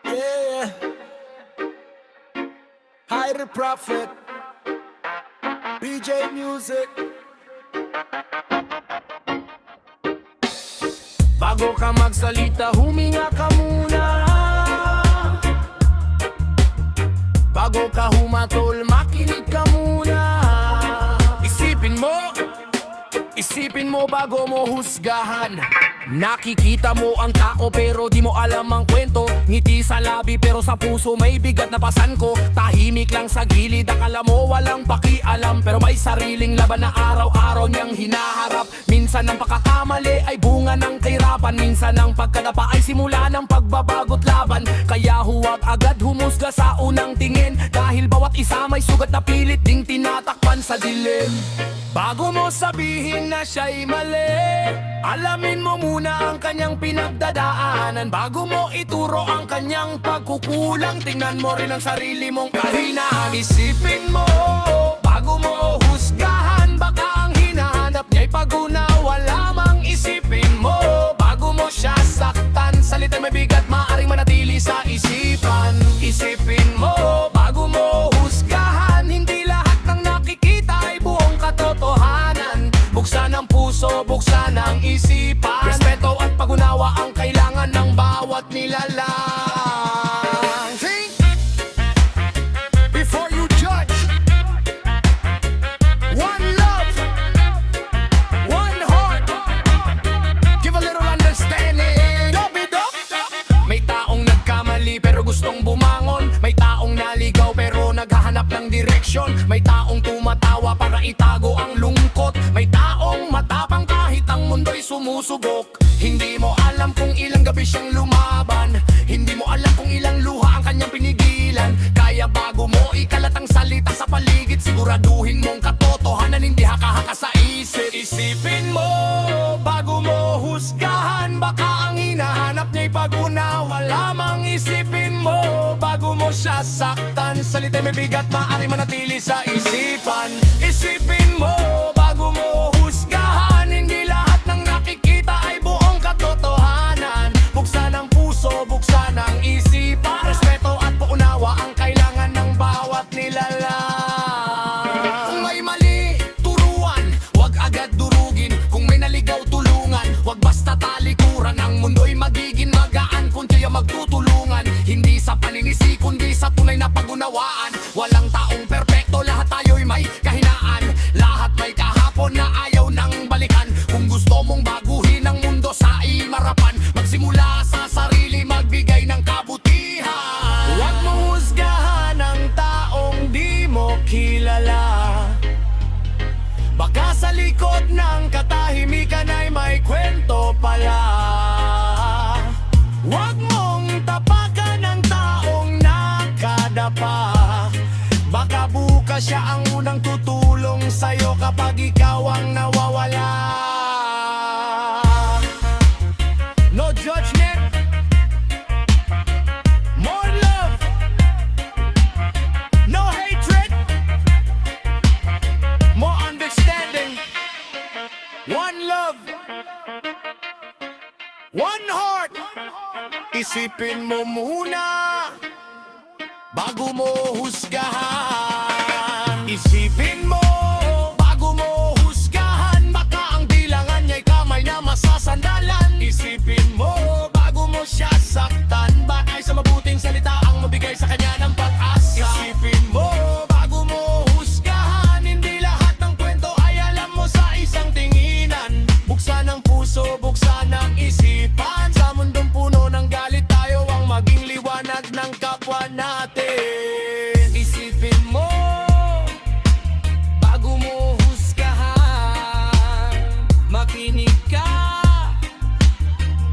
Yeah, Higher Prophet, BJ Music. Bago ka magsalita, huminga ka muna. Bago ka humatol, makinig ka muna. Isipin mo bago mo husgahan. Nakikita mo ang tao pero di mo alam ang kwento. Ngiti sa labi pero sa puso may bigat na pasan ko. Tahimik lang sa gilid, akala mo walang pakialam, pero may sariling laban na araw-araw niyang hinaharap. Minsan ang pagkakamali ay bunga ng kahirapan, minsan ang pagkadapa ay simula ng pagbabago't laban. Kaya huwag agad humusga sa unang tingin, dahil bawat isa may sugat na pilit ding tinatakpan sa dilim. Bago mo sabihin na siya'y mali, alamin mo muna ang kanyang pinagdadaanan. Bago mo ituro ang kanyang pagkukulang, tingnan mo rin ang sarili mong kahinaan. Isipin mo bago mo husgahan, baka ang hinahanap niya'y pag-unawa lamang. Isipin mo bago mo siya saktan, salita may bigat, maaring manatili sa isipan. Isipin mo bago mo husgahan, hindi lahat ng nakikita ay buong katotohanan. Buksan ang puso, buksan ang isipan. Respeto at pag-unawa ang kailangan ng bawat nilalang. Think before you judge. One love, one heart. Give a little understanding. Dop-it-dop. May taong nagkamali pero gustong bumangon. May taong naligaw pero naghahanap ng direksyon. May taong tumatawa para itago ang lungkot. May taong matapang kahit ang mundo'y sumusubok. Hindi mo alam kung ilang gabi siyang lumaban. Hindi mo alam kung ilang luha ang kanyang pinigilan. Kaya bago mo ikalat ang salita sa paligid, siguraduhin mong katotohanan, hindi haka-haka sa isip. Isipin mo bago mo husgahan, baka ang hinahanap niya'y pag-unawa lamang. Isipin mo bago mo siya saktan, salita may bigat, maaari manatili sa isipan. Isipin mo bago mo husgahan, hindi lahat ng nakikita ay buong katotohanan. Buksan ang puso, buksan ang isipan. Respeto at paunawa ang kailangan ng bawat nilalang. Kung may mali, turuan, wag agad durugin. Kung may naligaw, tulungan, wag basta talikuran. Ang mundo'y magiging magaan kung tayo magtutulungan. Hindi sa paninisi kundi sa tunay na pag-unawaan. Walang taong perpekto, lahat tayo'y may kahinaan. Lahat may kahapon na ayaw nang balikan. Kung gusto mong baguhin ang mundo sa imarapan, magsimula sa sarili, magbigay ng kabutihan. Huwag mo husgahan ang taong di mo kilala. Baka sa likod ng katahimikan ay may kwento pala. Huwag mong tapakan ang taong nakadapa. Baka bukas siya ang unang tutulong sa'yo kapag ikaw ang nawawala. No judgment, more love, no hatred, more understanding. One love, one heart. Isipin mo muna bago mo husgahan. Isipin mo bago mo husgahan, baka ang bilangan niya'y kamay na masasandalan. Isipin mo bago mo siya saktan, baka sa mabuting salita ang mabigay sa kanya ng pag-asa. Isipin mo bago mo husgahan, hindi lahat ng kwento ay alam mo sa isang tinginan. Buksan ang puso, buksan ang isipan. Sa mundong puno ng galit, tayo ang maging liwanag ng kapwa natin. Isipin mo bago mo husgahan, makinig ka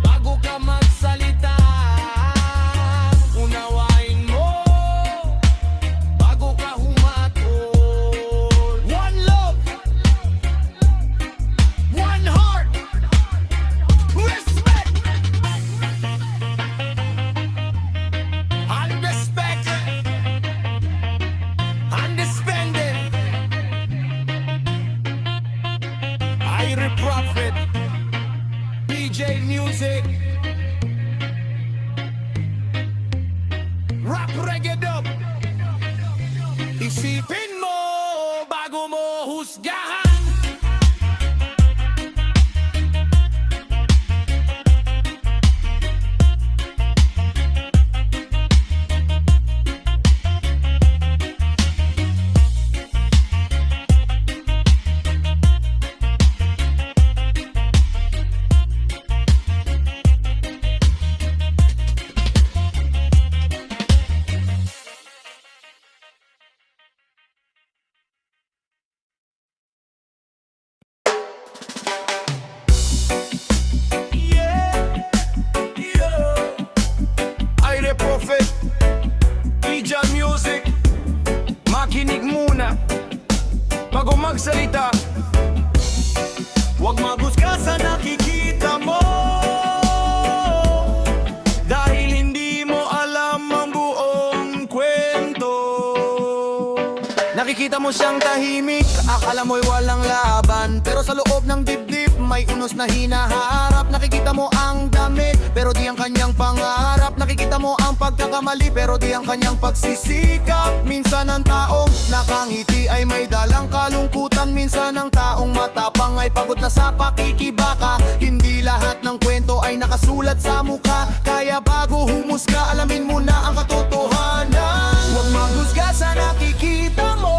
bago ka magsalita. Unawain mo bago ka humatol. One love, one heart, respect and respect. reggae dub. Isipin mo bago mo husgahan. Prophet, Ijan Music. Makinig muna bago magsalita. Huwag maghusga sa nakikita mo, dahil hindi mo alam ang buong kwento. Nakikita mo siyang tahimik, akala mo'y walang laban, pero sa loob ng dibdib may unos na hinaharap. Nakikita mo ang damit, pero di ang kanyang pangarap. Nakikita mo ang pagkakamali, pero di ang kanyang pagsisikap. Minsan ang taong nakangiti ay may dalang kalungkutan. Minsan ang taong matapang ay pagod na sa pakikibaka. Hindi lahat ng kwento ay nakasulat sa mukha, kaya bago humusga, alamin mo na ang katotohanan. Huwag maghusga sa nakikita mo,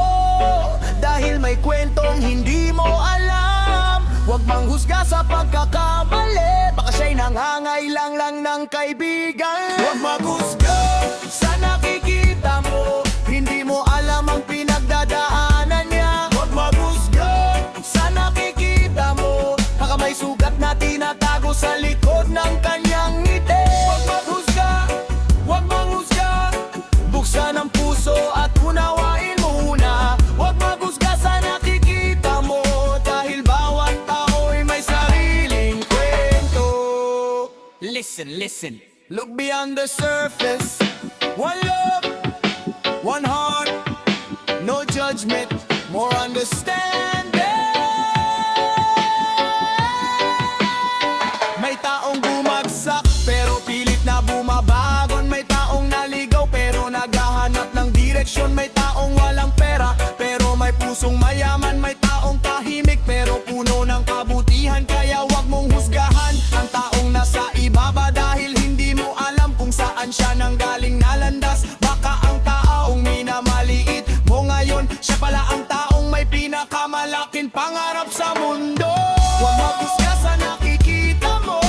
dahil may kwentong hindi mo alam. Huwag manghusga sa pagkakamali, baka siya'y nangangailang lang ng kaibigan. Huwag maghusga sa nakikita mo, hindi mo alam ang pinagdadaanan niya. Huwag maghusga sa nakikita mo, baka may sugat na tinatago sa likod ng kanyang ngiti. Huwag maghusga, huwag manghusga, buksan ang puso at unawain muna. Huwag maghusga sa nakikita mo, dahil bawat tao'y may sariling kwento. Listen, listen, look beyond the surface. One love, one heart, no judgment, more understanding. May taong bumagsak pero pilit na bumabagon. May taong naligaw pero naghahanap ng direksyon. May taong walang pera pero may pusong mayaman. May taong tahimik pero puno ng kabutihan. Kaya wag mong husgahan ang taong nasa ibaba, dahil hindi mo alam kung saan siya nanggaling nalandas. Baka ang taong minamaliit mo ngayon, siya pala ang taong may pinakamalaking pangarap sa mundo. Huwag maghusga sa nakikita mo,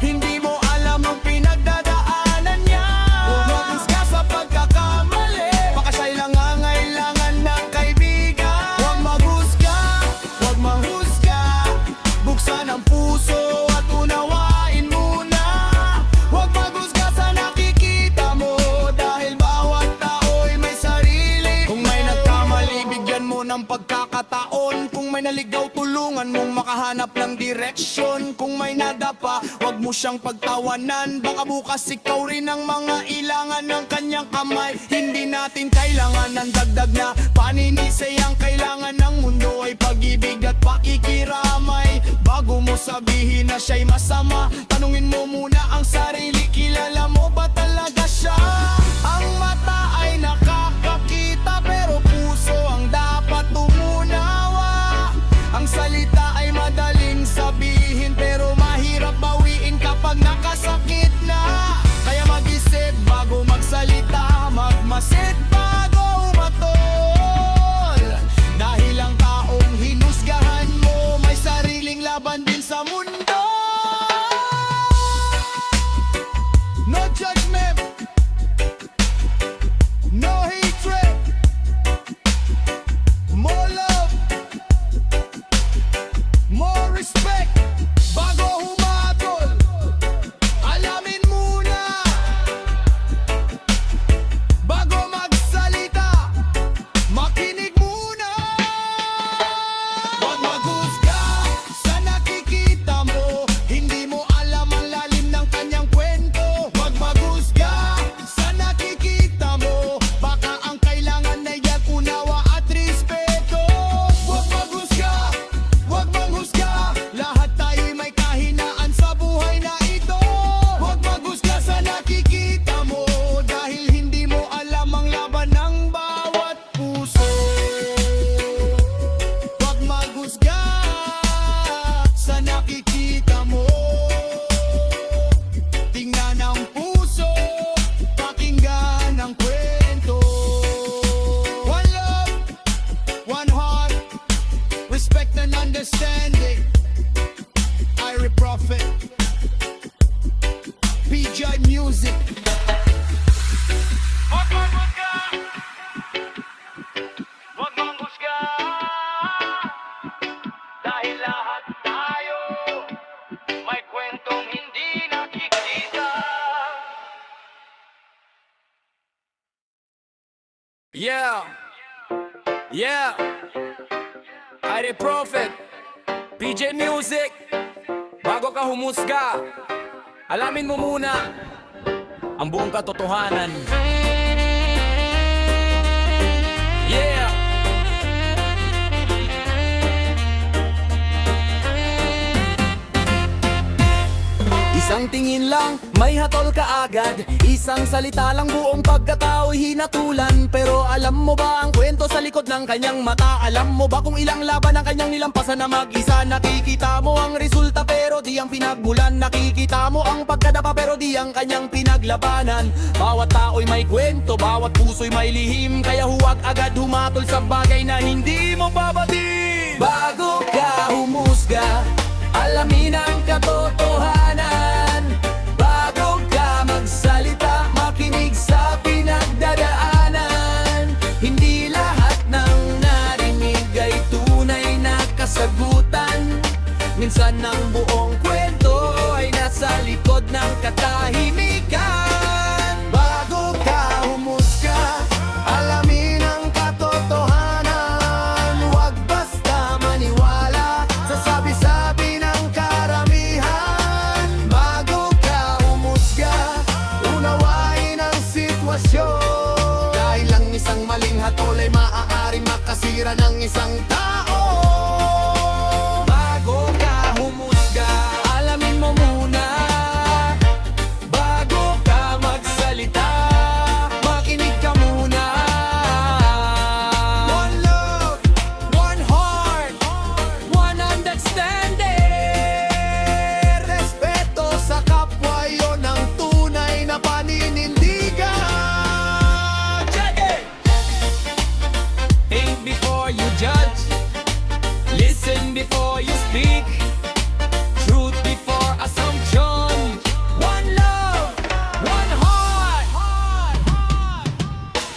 hindi mo alam ang pinagdadaanan niya. Huwag maghusga sa pagkakamali, baka siya'y nangangailangan ng kaibigan. Huwag maghusga, huwag manghusga, buksan ang puso at unawain muna. Huwag maghusga sa nakikita mo, dahil bawat tao'y may sarili. Kung may nagkamali, bigyan mo ng pagkakataon. Kung may naligaw, tulungan mong makahanap ng direksyon. Kung may nadapa, wag mo siyang pagtawanan. Baka bukas ikaw rin ang mga ilangan ng kanyang kamay. Hindi natin kailangan ng dagdag na paninisay. Ang kailangan ng mundo ay pag-ibig at pakikiramay. Bago mo sabihin na siya'y masama, tanungin mo muna ang sarili, kilala mo ba talaga siya? Ang mata ay nakakakita pero puso ang dapat umunawa. Ang salita ay madaling sabihin pero mahirap bawiin kapag nakasakit na. Kaya mag-isip bago magsalita, magmasid bago umatol. Dahil ang taong hinusgahan mo may sariling laban din sa mundo. No judgment, no hatred, more love, more respect. Bago humatol, alamin muna. Bago magsalita, makinig muna. Huwag maghusga sa nakikita mo, hindi mo alam ang lalim ng kanyang kwento. Huwag maghusga Music. Huwag mong husga, huwag mong husga, dahil lahat tayo may kwentong hindi nakikita. Yeah, yeah. I the Prophet, PJ Music. Bago ka humusga, alamin mo muna ang buong katotohanan. Yeah. Isang tingin lang, may hatol ka agad. Isang salita lang, buong pagkatao'y hinatulan. Pero alam mo ba ang kwento sa likod ng kanyang mata? Alam mo ba kung ilang laban ang kanyang nilampasan na mag-isa? Nakikita mo ang resulta pero di ang pinagmulan. Nakikita mo ang pagkadapa pero di ang kanyang pinaglabanan. Bawat tao'y may kwento, bawat puso'y may lihim. Kaya huwag agad humatol sa bagay na hindi mo babatid. Bago ka humusga, alamin ang katotohanan. Bago ka magsalita, makinig sa pinagdadaanan. Hindi lahat ng narinig ay tunay na kasagutan. Minsan ang buong kwento ay nasa likod ng katahimikan. Bago ka humusga, alamin ang katotohanan. Huwag basta maniwala sa sabi-sabi ng karamihan. Bago ka humusga, unawain ang sitwasyon. Dahil ang isang maling hatol ay maaaring makasira ng isang tao. Bago ka humusga, alamin mo muna. Bago ka magsalita, makinig ka muna. One love, one heart, one understanding. Respeto sa kapwa, yun ang tunay na paninindigan. Check it! Think before you judge. Listen before you speak. Truth before assumption. One love, one heart.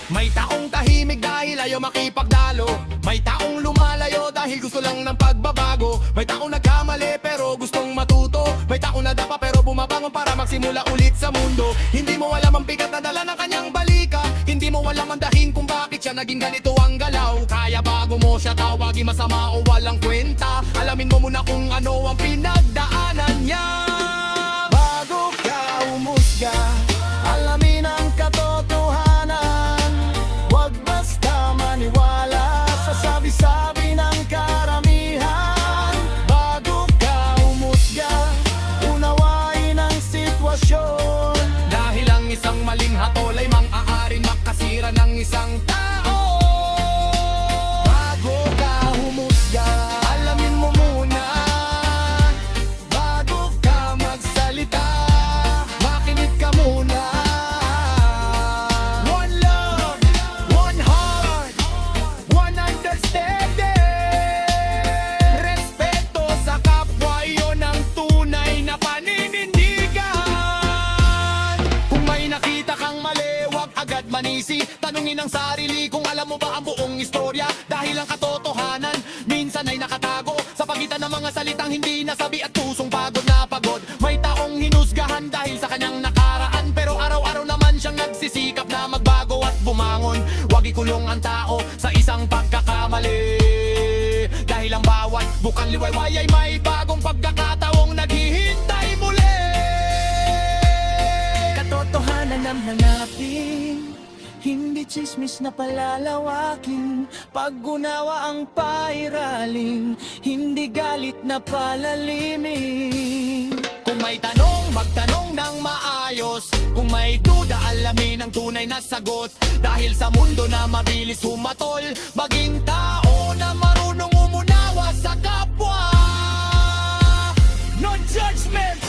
May taong tahimik dahil ayaw makipagdalo. May taong lumalayo dahil gusto lang ng pagbabago. May taong nagkamali pero gustong matuto. May taong nadapa pero bumabangon para magsimula ulit sa mundo. Hindi mo alam ang bigat na dala ng kanyang balika. Hindi mo alam ang dahilan kung bakit siya naging ganito ang galaw. Kaya bago mo siya tawagin masama o walang kwenta, alamin mo muna kung ano ang pinagdaanan niya. Bago ka humusga, alamin ang katotohanan. Huwag basta maniwala sa sabi-sabi ng karamihan. Bago ka humusga, unawain ang sitwasyon. Dahil ang isang maling hatol ay mang-aaring makasira ng isang tao. Bago ka humusga, alamin mo muna. Bago ka magsalita, makinig ka muna. One love, one heart, one understanding. Respeto sa kapwa, yun ang tunay na paninindigan. Kung may nakita kang mali, huwag agad manisi. Tanungin ang sarili kung alam mo ba ang buong istorya. Dahil ang katotohanan minsan ay nakatago sa pagitan ng mga salitang hindi nasabi at pusong pagod na pagod. May taong hinusgahan dahil sa kanyang nakaraan, pero araw-araw naman siyang nagsisikap na magbago at bumangon. Huwag ikulong ang tao sa isang pagkakamali. Dahil ang bawat bukang liwayway ay may bagong pagkakataong naghihintay muli. Katotohanan ang hanapin, hindi chismis na palalawakin. Pag-unawa ang pairaling, hindi galit na palalimin. Kung may tanong, magtanong ng maayos. Kung may duda, alamin ang tunay na sagot. Dahil sa mundo na mabilis humatol, maging tao na marunong umunawa sa kapwa. No judgment,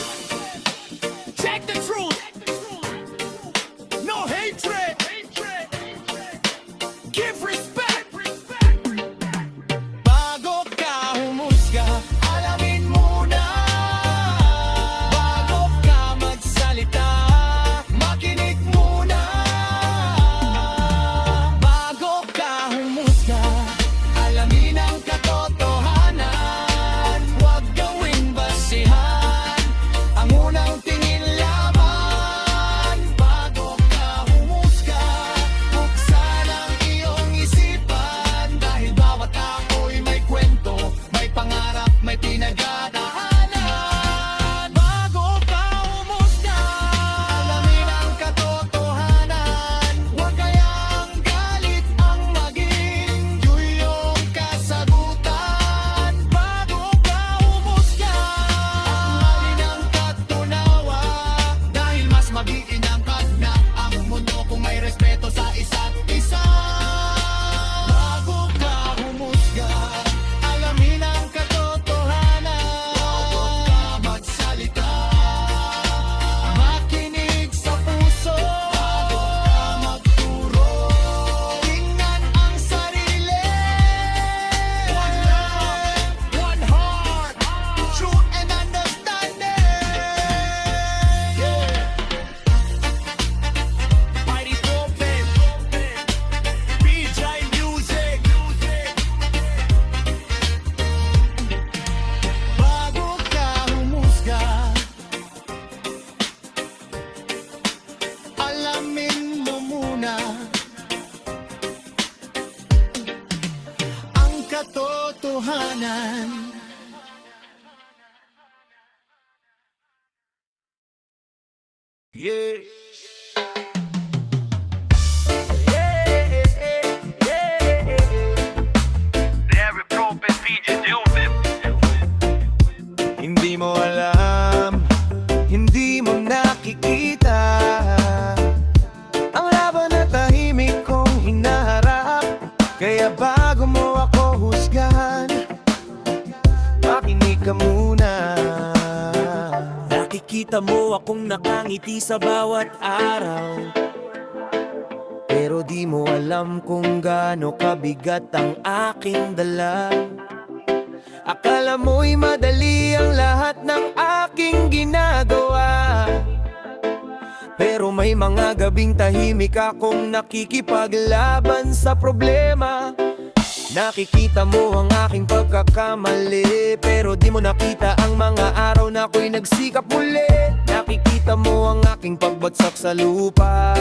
check the truth. No hatred, give respect. Bago ka humusga, alamin muna. Bago ka magsalita, katotohanan. Yeah. Every prophet feeds you them. Hindi mo alam, hindi mo nakikita ang laban na tahimik kong hinaharap. Kaya bago mo ako husgahan, makinig ka muna. Nakikita mo akong nakangiti sa bawat araw, pero di mo alam kung gaano kabigat ang aking dala. Akala mo'y madali ang lahat ng aking ginagawa, pero may mga gabing tahimik akong nakikipaglaban sa problema. Nakikita mo ang aking pagkakamali, pero di mo nakita ang mga araw na ako'y nagsikap muli. Nakikita mo ang aking pagbagsak sa lupa,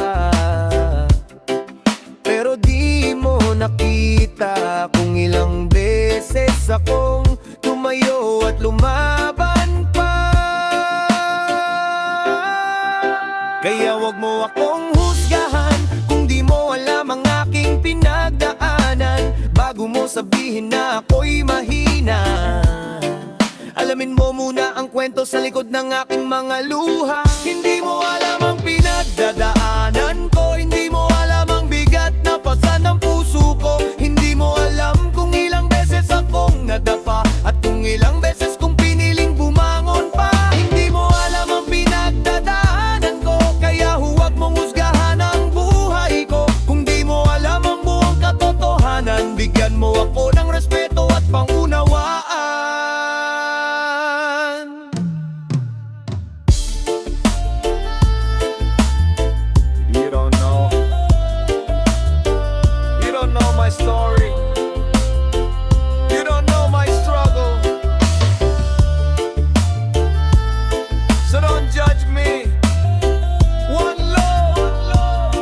pero di mo nakita kung ilang beses akong tumayo at lumaban pa. Kaya wag mo akong husgahan kung di mo alam ang aking pinagdaanan. Bago mo sabihin na ako'y mahina, alamin mo muna ang kwento sa likod ng aking mga luha. Hindi mo alam ang pinagdadaanan ko, hindi mo alam ang bigat na pasan ng puso ko. Hindi mo alam kung ilang beses akong nadapa at kung ilang beses kong piniling bumangon pa. Hindi mo alam ang pinagdadaanan ko, kaya huwag mong husgahan ang buhay ko. Kung di mo alam ang buong katotohanan, bigyan mo ako ng respeto at pangunawaan. You don't know. You don't know my story. You don't know my struggle. So don't judge me. One love,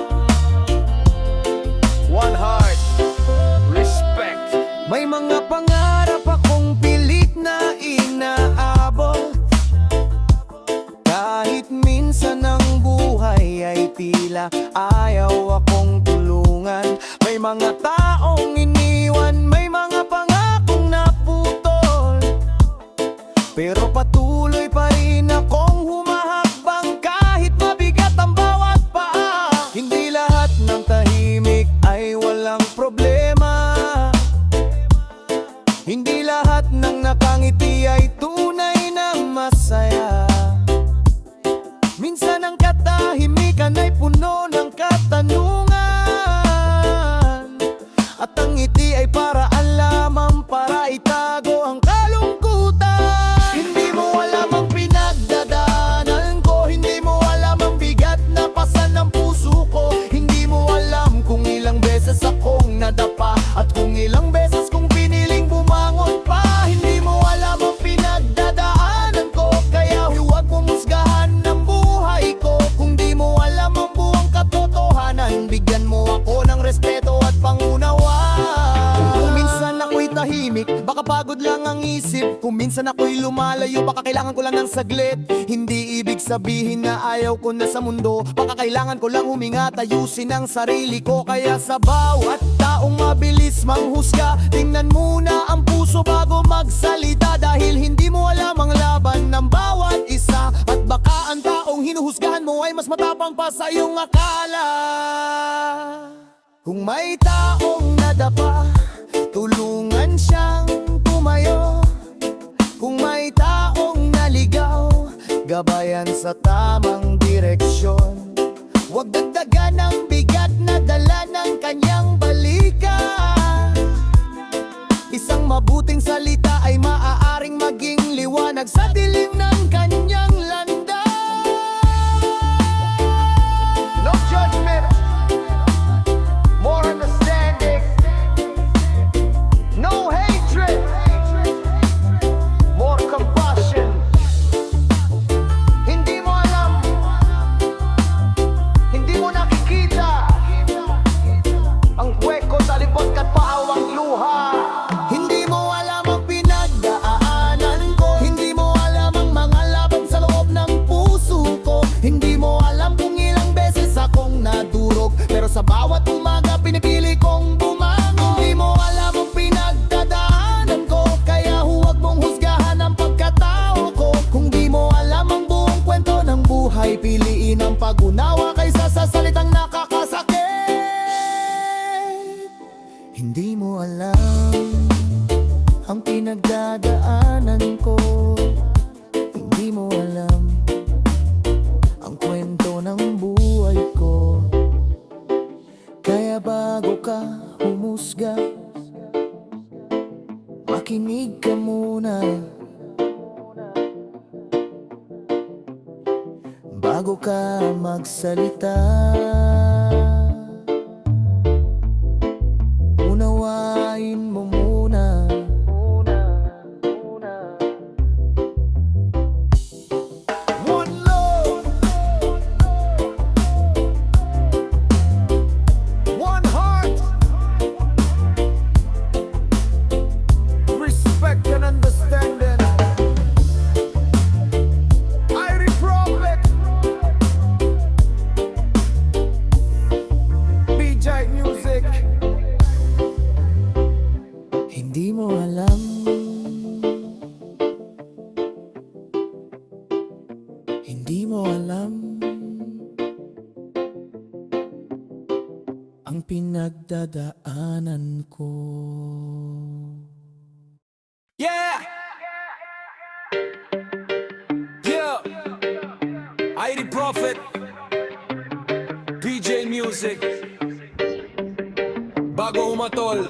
one heart, respect. May mga pangarap akong pilit na inaabot, kahit minsan ang buhay ay tila ayaw akong tulungan. May mga taong iniwan, may mga pangakong naputol, pero patuloy pa rin akong humahakbang kahit mabigat ang bawat paa. Hindi lahat ng tahimik ay walang problema, hindi lahat ng nakangiti ay tunay na masaya. Minsan ang katahimikan ay puno ng katanungan, at ang ngiti ay paraan lamang para itago ang kalungkutan. Hindi mo alam ang pinagdadaanan ko, hindi mo alam ang bigat na pasan ng puso ko. Hindi mo alam kung ilang beses akong nadapa at kung ilang beses kong piniling bumangon pa. Hindi mo alam ang pinagdadaanan ko, kaya huwag mong husgahan ang buhay ko. Kung di mo alam ang buong katotohanan, bigyan mo ako ng respeto at pangunawaan. Kung minsan ako'y tahimik, baka pagod lang ang isip. Kung minsan ako'y lumalayo, baka kailangan ko lang ng saglit. Hindi ibig sabihin na ayaw ko na sa mundo, baka kailangan ko lang huminga at ayusin ang sarili ko. Kaya sa bawat taong mabilis manghusga, tingnan muna ang puso bago magsalita, dahil hindi mo alam ang laban ng bawat isa. At baka ang taong hinuhusgahan mo ay mas matapang pa sa iyong akala. Kung may taong nadapa, tulungan siyang tumayo. Kung may taong naligaw, gabayan sa tamang direksyon. Huwag dagdagan ang bigat na dala ng kanyang balikan. Isang mabuting salita ay maaaring maging liwanag sa dilim ng kanyang landas. No judgment, more understanding. No hatred, more compassion. Hindi mo alam salitang nakakasakit. Hindi mo alam ang pinagdadaanan ko. Hindi mo alam ang kwento ng buhay ko. Kaya bago ka humusga, makinig ka muna. Bago ka magsalita, unawain mo muna. One love, one heart, respect and understanding. Irie Prophet, BJ Music. Hindi mo alam, hindi mo alam ang pinagdadaanan ko. Yeah! Yeah! Irie Prophet, PJ Music. Bago umatol,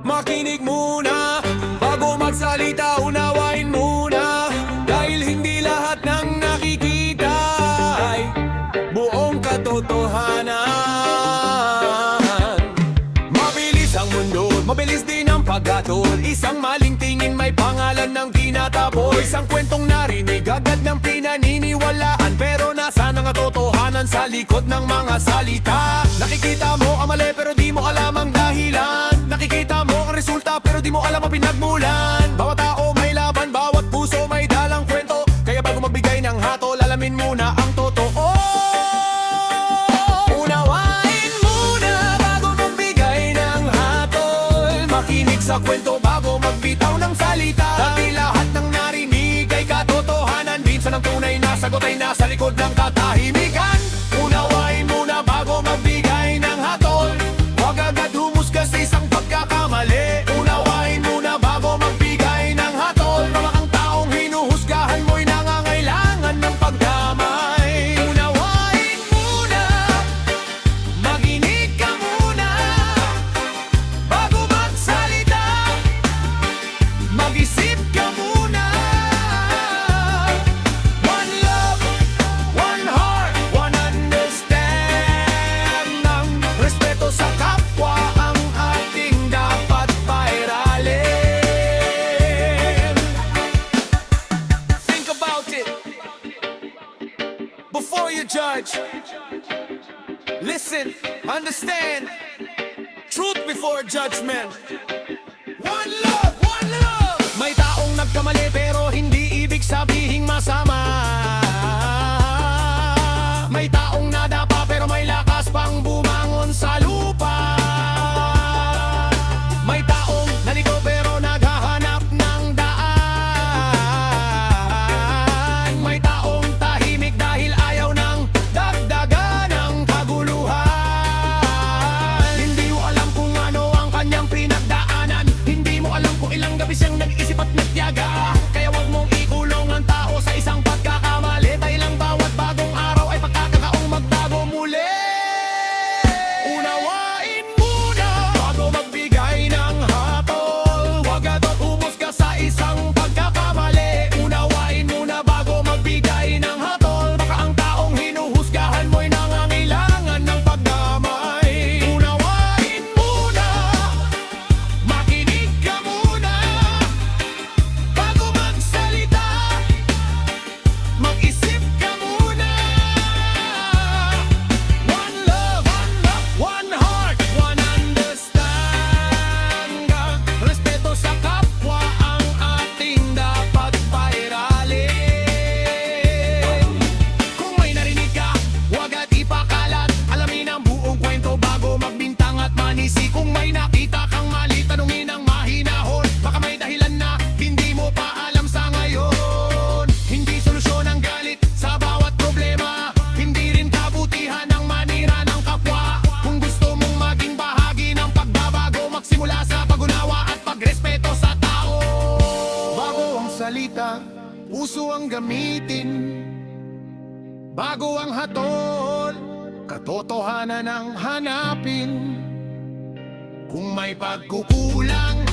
makinig muna. Bago magsalita, unawain muna. Dahil hindi lahat ng nakikita ay buong katotohanan. Mabilis ang mundo, mabilis din ang paghatol. Isang maling tingin may pangalan ng tinataboy. Isang kwentong narinig agad ng pinaniniwalaan, pero nasa ang katotohanan sa likod ng mga salita. Nakikita mo ang mali pero di mo alam ang dahilan. Nakikita mo ang resulta pero di mo alam ang pinagmulan. Bawat tao may laban, bawat puso may dalang kwento. Kaya bago magbigay ng hatol, alamin muna ang totoo. Unawain muna bago magbigay ng hatol. Makinig sa kwento bago magbitaw ng salita. Dati lahat ng narinig ay katotohanan. Minsan ang tunay na sagot ay nasa likod ng katahimikan. Unawain muna bago magbigay ng hatol. Huwag agad humusga sa isang pagkakamali. Unawain muna bago magbigay ng hatol. Mga ang taong hinuhusgahan mo'y nangangailangan ng pagdamay. Unawain muna, makinig ka muna. Bago magsalita, mag-isip ka muna. One love, one heart, one understand. Ang respeto sa kapwa ang ating dapat pairalin. Think about it before you judge. Listen, understand. Truth before judgment. One love, one love. May taong nagkamali pero hindi ibig sabihing masama. May taong nadapa pero may lakas pang bumangon sa lupa. May taong naligo pero naghahanap ng daan. May taong tahimik dahil ayaw ng dagdagan ng kaguluhan. Hindi mo alam kung ano ang kanyang pinagdaanan. Hindi mo alam kung ilang gabi siyang nag-isip at nagtiyaga. Kaya gamitin. Bago ang hatol, katotohanan ang hanapin. Kung may pagkukulang,